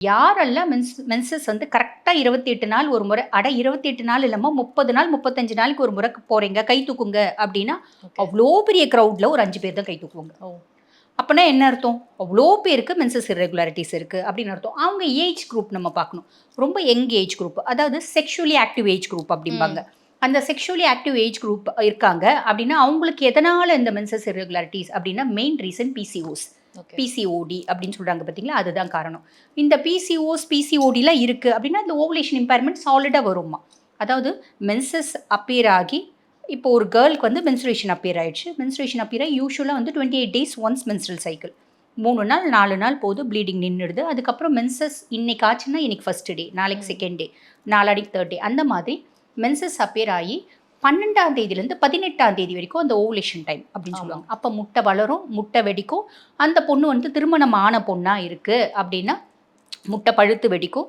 யாரெல்லாம் மென்சஸ் வந்து கரெக்ட்டா 28 நாள் ஒரு முறை, 28 நாள் இல்லாம 30 நாள், 35 நாளுக்கு ஒரு முறை போறீங்க, கை தூக்குங்க அப்டின்னா, ஓகே. அவ்ளோ பெரிய கிரவுட்ல ஒரு 5 பேர் தான் கை தூக்குவாங்க. ஓ! அப்பன்னா என்ன அர்த்தம்? அவ்ளோ பேருக்கு மென்சஸ் இர்ரெகுலாரிட்டீஸ் இருக்கு அப்டின்னு அர்த்தம். அவங்க ஏஜ் குரூப் நம்ம பார்க்கணும். ரொம்ப யங் ஏஜ் குரூப். அதாவது செக்சுவலி ஆக்டிவ் ஏஜ் குரூப் அப்டிம்பாங்க. அந்த செக்சுவலி ஆக்டிவ் ஏஜ் குரூப் இருக்காங்க அப்டின்னா, அவங்களுக்கு எதனால இந்த மென்சஸ் இர்ரெகுலாரிட்டீஸ் அப்டின்னா, main reason PCOS. Okay. PCOD அப்படின்னு சொல்றாங்க பார்த்தீங்களா? அதுதான் காரணம். இந்த பிசிஓஎஸ், பிசிஓடிலாம் இருக்கு அப்படின்னா, இந்த ஓவுலேஷன் இம்பேர்மென்ட் சாலிடா வருமா. அதாவது மென்சஸ் அப்பியர் ஆகி இப்போ ஒரு கேர்ள்க்கு வந்து மென்ஸ்ட்ரேஷன் அப்பியர் ஆயிடுச்சு. மென்ஸ்ட்ரேஷன் அப்பியர் ஆகி யூசுவலா வந்து 28 டேஸ் ஒன்ஸ் மென்ஸ்ட்ரல் சைக்கிள். 3 நாள், 4 நாள் போது ப்ளீடிங் நின்னுடுது. அதுக்கப்புறம் மென்சஸ் இன்னைக்கு ஆச்சுன்னா, இன்னைக்கு ஃபர்ஸ்ட் டே, நாளைக்கு செகண்ட் டே, நாளான்னைக்கு தேர்ட் டே. அந்த மாதிரி மென்சஸ் அப்பியர் ஆகி 12ஆம் தேதியிலேருந்து 18ஆம் தேதி வரைக்கும் அந்த ஓவுலேஷன் டைம் அப்படின்னு சொல்லுவாங்க. அப்ப முட்டை வளரும், முட்டை வெடிக்கும். அந்த பொண்ணு வந்து திருமணம் ஆன பொண்ணா இருக்கு அப்படின்னா, முட்டை பழுத்து வெடிக்கும்.